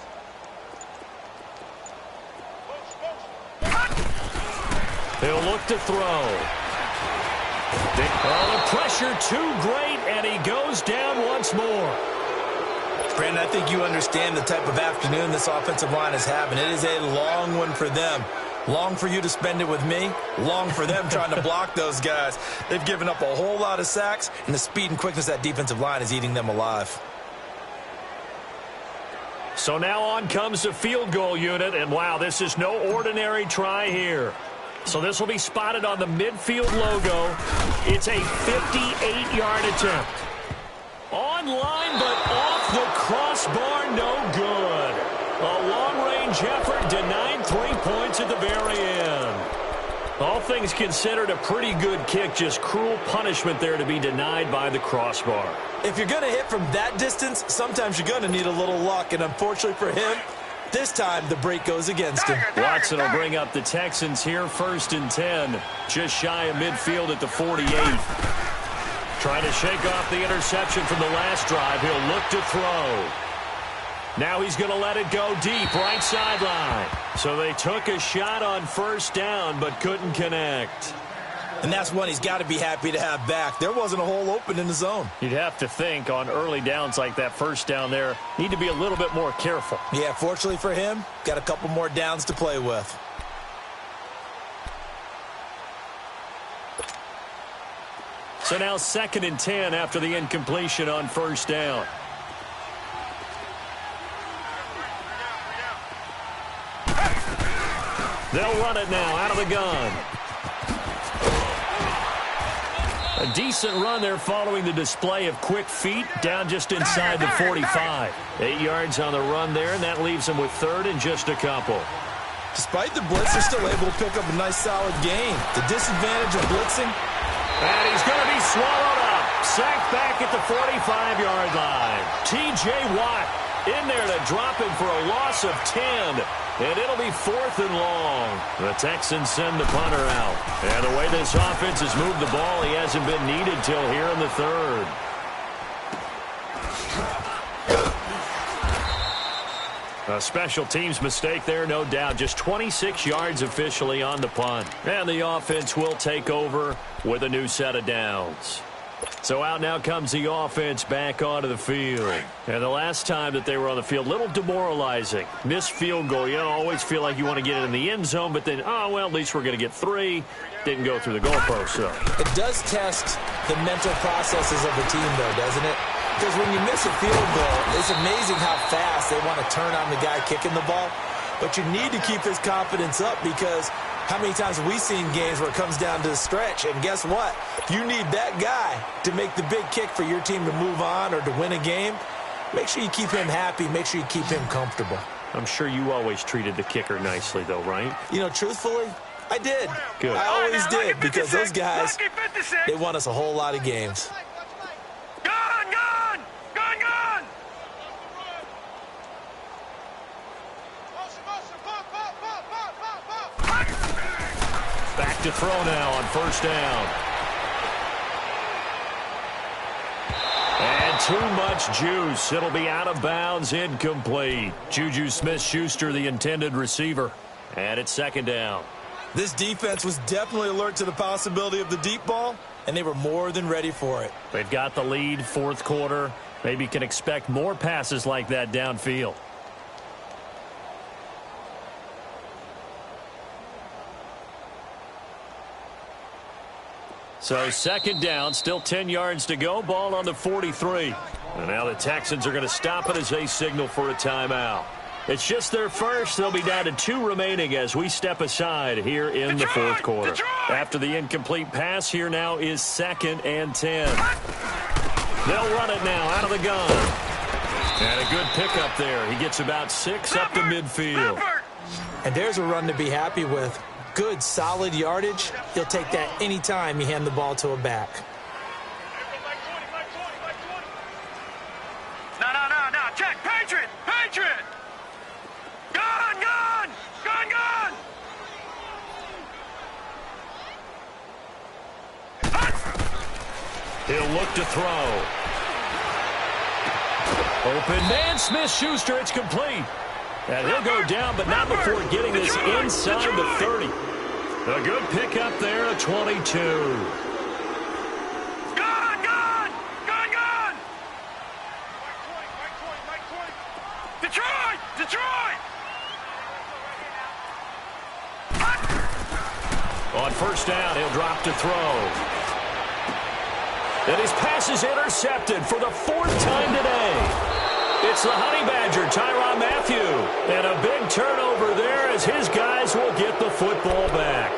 He'll look to throw. The pressure too great, and he goes down once more. Brandon, I think you understand the type of afternoon this offensive line is having. It is a long one for them. Long for you to spend it with me. Long for them trying to block those guys. They've given up a whole lot of sacks, and the speed and quickness of that defensive line is eating them alive. So now on comes the field goal unit, and wow, this is no ordinary try here. So this will be spotted on the midfield logo. It's a 58-yard attempt. Online, but off the crossbar, no good. A long-range effort denied 3 points at the very end. All things considered, a pretty good kick, just cruel punishment there to be denied by the crossbar. If you're going to hit from that distance, sometimes you're going to need a little luck, and unfortunately for him, this time the break goes against him. Watson will bring up the Texans here, 1st and 10, just shy of midfield at the 48. Trying to shake off the interception from the last drive. He'll look to throw. Now he's going to let it go deep, right sideline. So they took a shot on first down, but couldn't connect. And that's one he's got to be happy to have back. There wasn't a hole open in the zone. You'd have to think on early downs like that first down there, need to be a little bit more careful. Yeah, fortunately for him, got a couple more downs to play with. So now 2nd and 10 after the incompletion on first down. They'll run it now out of the gun. A decent run there following the display of quick feet down just inside the 45. 8 yards on the run there, and that leaves them with third and just a couple. Despite the blitz, they're still able to pick up a nice solid gain. The disadvantage of blitzing. And he's going to be swallowed up. Sacked back at the 45-yard line. T.J. Watt in there to drop him for a loss of 10. And it'll be 4th and long. The Texans send the punter out. And the way this offense has moved the ball, he hasn't been needed till here in the third. A special teams mistake there, no doubt. Just 26 yards officially on the punt. And the offense will take over with a new set of downs. So out now comes the offense back onto the field. And the last time that they were on the field, a little demoralizing. Missed field goal. You always feel like you want to get it in the end zone, but then, oh, well, at least we're going to get 3. Didn't go through the goalpost, so. It does test the mental processes of the team, though, doesn't it? Because when you miss a field goal, it's amazing how fast they want to turn on the guy kicking the ball. But you need to keep his confidence up because how many times have we seen games where it comes down to the stretch? And guess what? You need that guy to make the big kick for your team to move on or to win a game. Make sure you keep him happy. Make sure you keep him comfortable. I'm sure you always treated the kicker nicely, though, right? You know, truthfully, I did. Good. I always did because those guys, they won us a whole lot of games. Back to throw now on first down. And too much juice. It'll be out of bounds, incomplete. Juju Smith-Schuster, the intended receiver. And it's second down. This defense was definitely alert to the possibility of the deep ball, and they were more than ready for it. They've got the lead, fourth quarter. Maybe can expect more passes like that downfield. So second down, still 10 yards to go. Ball on the 43. And now the Texans are going to stop it as they signal for a timeout. It's just their first. They'll be down to 2 remaining as we step aside here in the fourth quarter. After the incomplete pass, here now is 2nd and 10. They'll run it now out of the gun. And a good pickup there. He gets about 6 up to midfield. And there's a run to be happy with. Good, solid yardage. He'll take that anytime you hand the ball to a back. No. Check. Patriot. Gun. He'll look to throw. Open man, Smith-Schuster. It's complete. And he'll go down, but not before getting this inside the 30. A good pickup there, a 22. Gun. Detroit. On first down, he'll drop to throw. And his pass is intercepted for the 4th time today. It's the Honey Badger, Tyrann Mathieu. And a big turnover there as his guys will get the football back.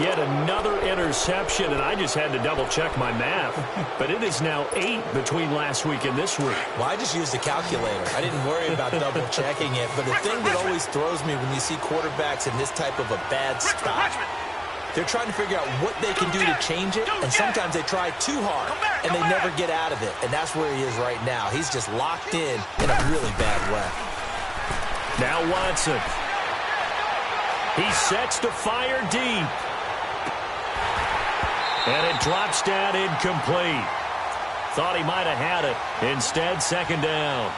Yet another interception, and I just had to double-check my math. But it is now 8 between last week and this week. Well, I just used a calculator. I didn't worry about double-checking it. But the thing that always throws me when you see quarterbacks in this type of a bad spot, they're trying to figure out what they can do to change it, and sometimes they try too hard, and they never get out of it. And that's where he is right now. He's just locked in a really bad way. Now Watson. He sets to fire deep. And it drops down incomplete. Thought he might have had it. Instead, second down.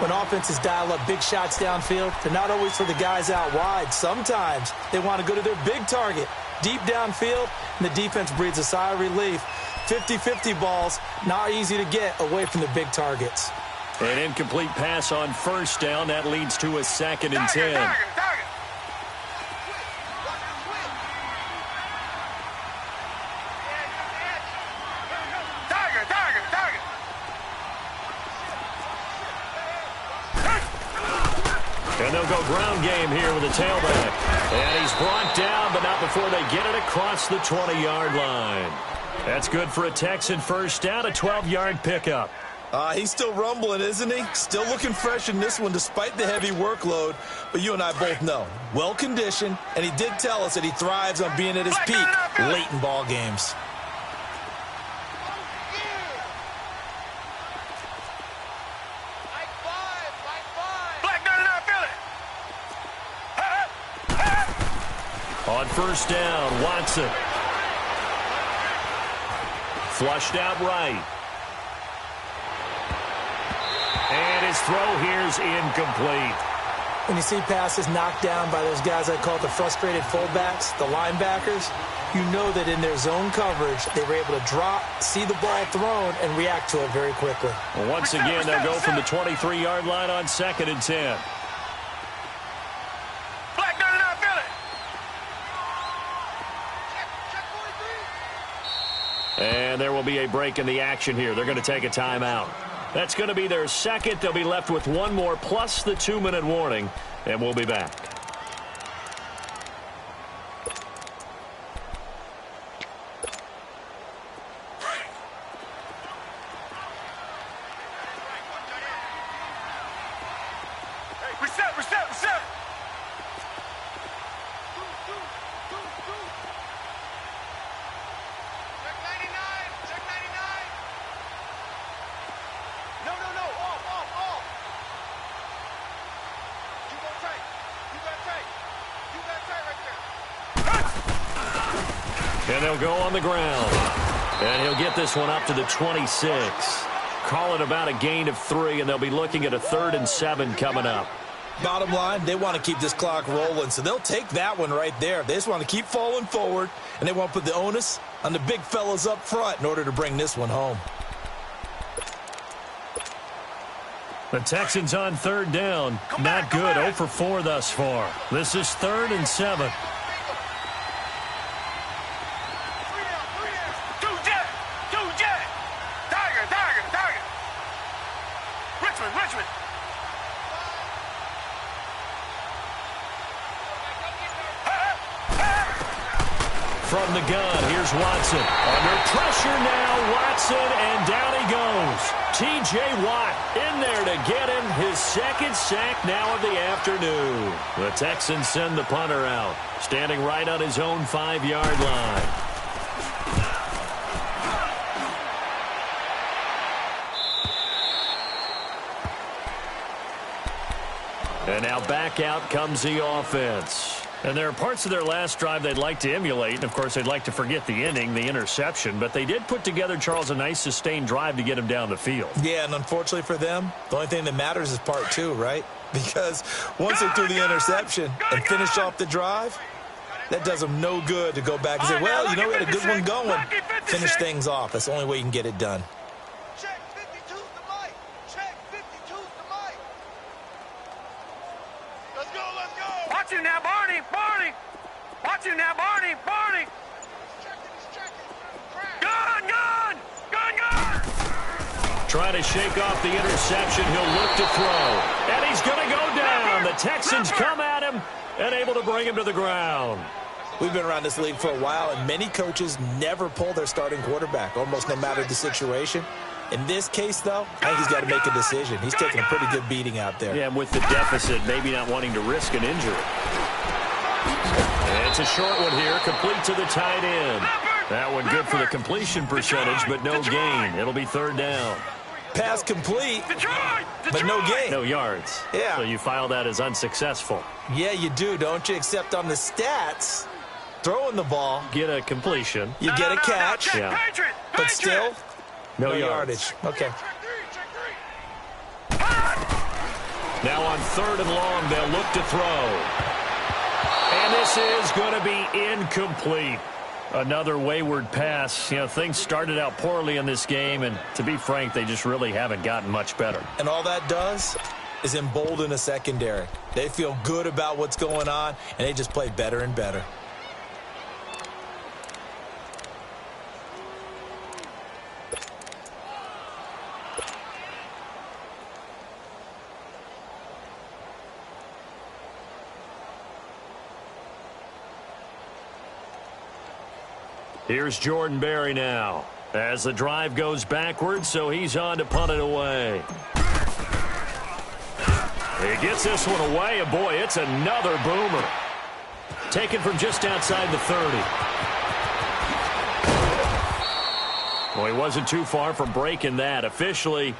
When offenses dial up big shots downfield, they're not always for the guys out wide. Sometimes they want to go to their big target, deep downfield, and the defense breathes a sigh of relief. 50-50 balls, not easy to get away from the big targets. An incomplete pass on first down. That leads to a 2nd and 10. Target. And they'll go ground game here with a tailback. And he's brought down, but not before they get it across the 20-yard line. That's good for a Texan first down, a 12-yard pickup. He's still rumbling, isn't he? Still looking fresh in this one despite the heavy workload. But you and I both know, well-conditioned, and he did tell us that he thrives on being at his peak late in ball games. On first down, Watson. Flushed out right. And his throw here's incomplete. When you see passes knocked down by those guys I call the frustrated fullbacks, the linebackers, you know that in their zone coverage, they were able to drop, see the ball thrown, and react to it very quickly. Well, once again, they'll go from the 23-yard line on 2nd and 10. And there will be a break in the action here. They're going to take a timeout. That's going to be their second. They'll be left with one more plus the 2-minute warning, and we'll be back. Reset. Check 99. No. Off. You got tight right there. And they'll go on the ground. And he'll get this one up to the 26. Call it about a gain of 3, and they'll be looking at a 3rd and 7 coming up. Bottom line, they want to keep this clock rolling, so they'll take that one right there. They just want to keep falling forward, and they want to put the onus on the big fellas up front in order to bring this one home. The Texans on 3rd down. Not good. 0 for 4 thus far. This is 3rd and 7. Richmond. From the gun, here's Watson. Under pressure now, Watson, and down he goes. T.J. Watt in there to get him his 2nd sack now of the afternoon. The Texans send the punter out, standing right on his own 5-yard line. And now back out comes the offense. And there are parts of their last drive they'd like to emulate. And, of course, they'd like to forget the inning, the interception. But they did put together, Charles, a nice sustained drive to get him down the field. Yeah, and unfortunately for them, the only thing that matters is part 2, right? Because once they threw the interception and finished off the drive, that does them no good to go back and say, well, you know, we had a good one going. Finish things off. That's the only way you can get it done. Check 52's the mic. Let's go. Watch him now, Barney. Watch him now, Barney. He's checking. Gun. Trying to shake off the interception. He'll look to throw. And he's going to go down. The Texans come at him and able to bring him to the ground. We've been around this league for a while, and many coaches never pull their starting quarterback, almost no matter the situation. In this case, though, I think he's got to make a decision. He's taking a pretty good beating out there. Yeah, and with the deficit, maybe not wanting to risk an injury. And it's a short one here, complete to the tight end. That one good for the completion percentage, but no gain. It'll be 3rd down. Pass complete, but no gain. No yards. Yeah. So you file that as unsuccessful. Yeah, you do, don't you? Except on the stats, throwing the ball, Get a completion. you get a catch, Yeah. but still, No yardage. Okay. Now on 3rd and long, they'll look to throw. And this is going to be incomplete. Another wayward pass. You know, things started out poorly in this game, and to be frank, they just really haven't gotten much better. And all that does is embolden a secondary. They feel good about what's going on, and they just play better and better. Here's Jordan Berry now. As the drive goes backwards, so he's on to punt it away. He gets this one away, and boy, it's another boomer. Taken from just outside the 30. Well, he wasn't too far from breaking that. Officially,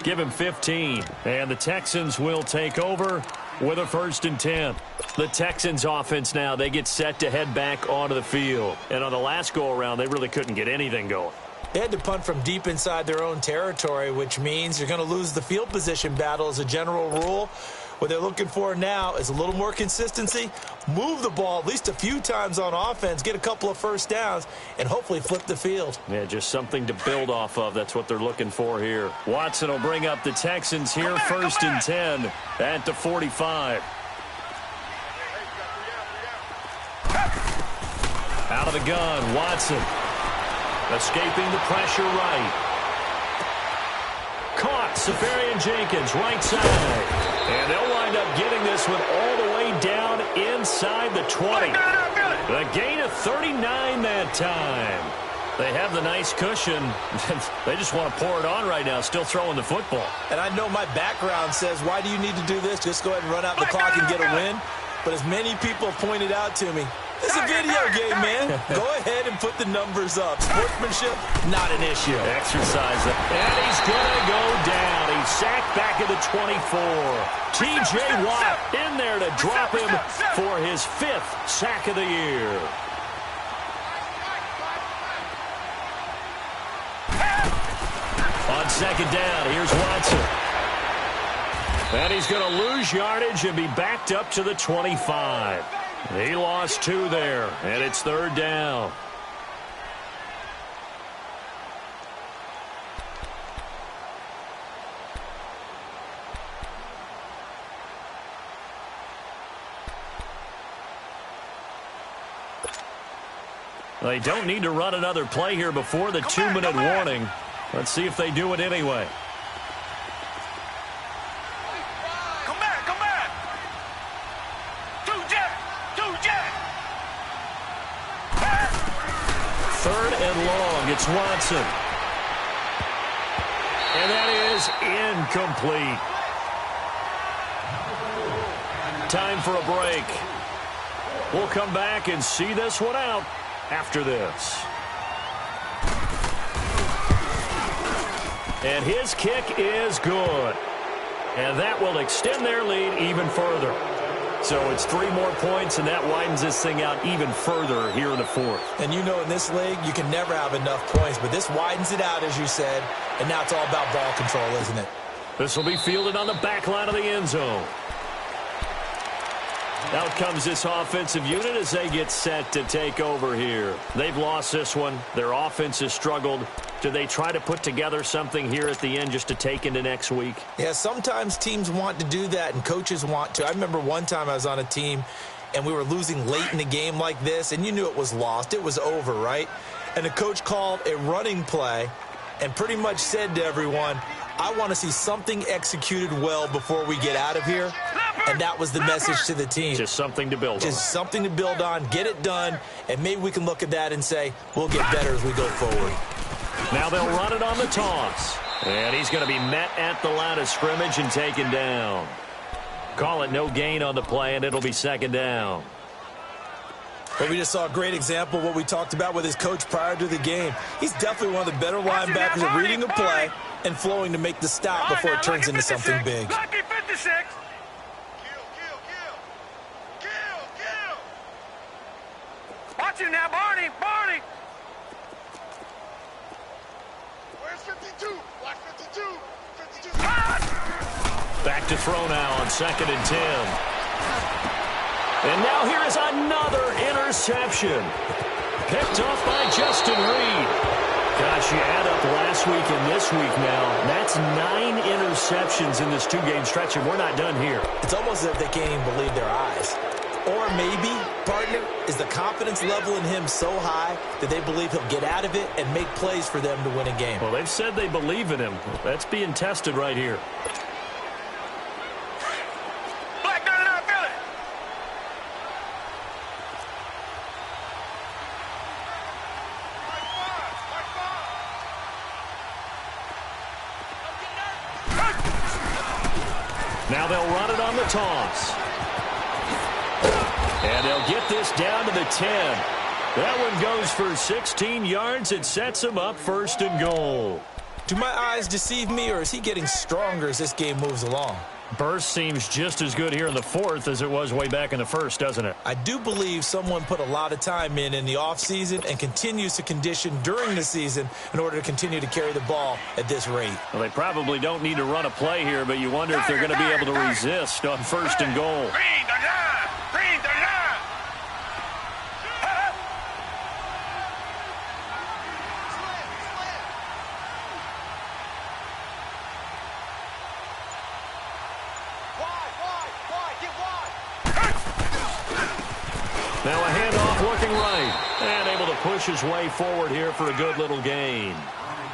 give him 15. And the Texans will take over with a 1st and 10. The Texans offense now, they get set to head back onto the field. And on the last go-around, they really couldn't get anything going. They had to punt from deep inside their own territory, which means you're going to lose the field position battle as a general rule. What they're looking for now is a little more consistency, move the ball at least a few times on offense, get a couple of first downs, and hopefully flip the field. Yeah, just something to build off of. That's what they're looking for here. Watson will bring up the Texans here, 1st and 10 at the 45. Out of the gun, Watson. Escaping the pressure right. Caught, Safarian Jenkins, right side. And they'll wind up getting this one all the way down inside the 20. The gain of 39 that time. They have the nice cushion. They just want to pour it on right now, still throwing the football. And I know my background says, why do you need to do this? Just go ahead and run out the clock and get a win. But as many people have pointed out to me, this is a video game, man. Go ahead and put the numbers up. Sportsmanship, not an issue. Exercise it. And he's going to go down. He's sacked back at the 24. T.J. Watt in there to drop him for his 5th sack of the year. On 2nd down, here's Watson. And he's going to lose yardage and be backed up to the 25. He lost 2 there, and it's 3rd down. They don't need to run another play here before the 2-minute warning. Let's see if they do it anyway. Third and long, it's Watson. And that is incomplete. Time for a break. We'll come back and see this one out after this. And his kick is good. And that will extend their lead even further. So it's 3 more points, and that widens this thing out even further here in the 4th. And you know in this league, you can never have enough points, but this widens it out, as you said, and now it's all about ball control, isn't it? This will be fielded on the back line of the end zone. Out comes this offensive unit as they get set to take over here. They've lost this one. Their offense has struggled. Do they try to put together something here at the end just to take into next week? Yeah, sometimes teams want to do that and coaches want to. I remember one time I was on a team and we were losing late in the game like this, and you knew it was lost. It was over, right? And the coach called a running play and pretty much said to everyone, I want to see something executed well before we get out of here. And that was the message to the team. Just something to build on. Just something to build on, get it done, and maybe we can look at that and say, we'll get better as we go forward. Now they'll run it on the toss. And he's going to be met at the line of scrimmage and taken down. Call it no gain on the play, and it'll be 2nd down. But we just saw a great example of what we talked about with his coach prior to the game. He's definitely one of the better linebackers at reading a play and flowing to make the stop before it turns into something big. Lucky 56. Watch him now, Barney. Barney. Where's 52? Black 52. 52. Back to throw now on 2nd and 10. And now here is another interception. Picked off by Justin Reed. Gosh, you add up last week and this week now. That's 9 interceptions in this 2-game stretch, and we're not done here. It's almost as if they can't even believe their eyes. Or maybe, partner, is the confidence level in him so high that they believe he'll get out of it and make plays for them to win a game. Well, they've said they believe in him. That's being tested right here. Black 99 Philly. Now they'll run it on the toss. And they'll get this down to the 10. That one goes for 16 yards. It sets him up 1st and goal. Do my eyes deceive me, or is he getting stronger as this game moves along? Burst seems just as good here in the 4th as it was way back in the 1st, doesn't it? I do believe someone put a lot of time in the offseason and continues to condition during the season in order to continue to carry the ball at this rate. Well, they probably don't need to run a play here, but you wonder if they're going to be able to resist on 1st and goal. Green the line! Green the line! Now a handoff looking right, and able to push his way forward here for a good little gain.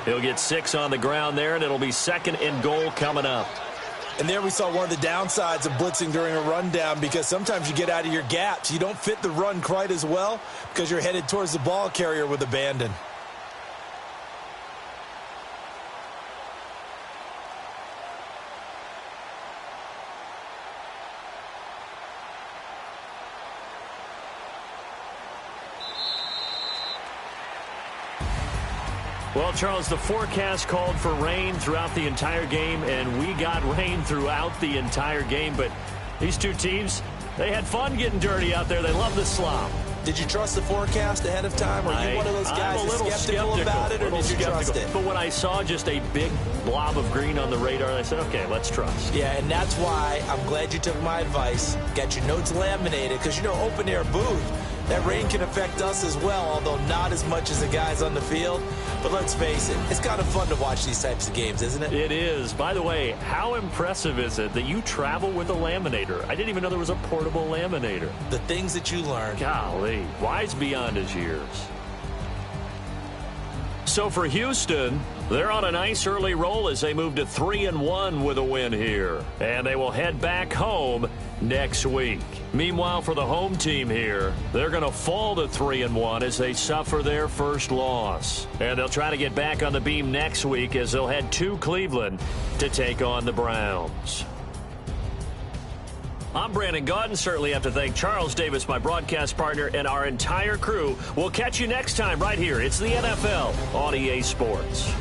He'll get 6 on the ground there, and it'll be 2nd and goal coming up. And there we saw one of the downsides of blitzing during a rundown, because sometimes you get out of your gaps. You don't fit the run quite as well because you're headed towards the ball carrier with abandon. Well, Charles, the forecast called for rain throughout the entire game, and we got rain throughout the entire game. But these two teams, they had fun getting dirty out there. They love the slop. Did you trust the forecast ahead of time? Or are you one of those guys that's skeptical about it, or did you trust it? But when I saw just a big blob of green on the radar, I said, okay, let's trust. Yeah, and that's why I'm glad you took my advice. Got your notes laminated, because, you know, open-air booth, that rain can affect us as well, although not as much as the guys on the field. But let's face it, it's kind of fun to watch these types of games, isn't it? It is. By the way, how impressive is it that you travel with a laminator? I didn't even know there was a portable laminator. The things that you learn. Golly, wise beyond his years. So for Houston, they're on a nice early roll as they move to 3-1 with a win here. And they will head back home next week. Meanwhile, for the home team here, they're going to fall to 3-1 as they suffer their first loss. And they'll try to get back on the beam next week as they'll head to Cleveland to take on the Browns. I'm Brandon Gaudin. Certainly have to thank Charles Davis, my broadcast partner, and our entire crew. We'll catch you next time right here. It's the NFL on EA Sports.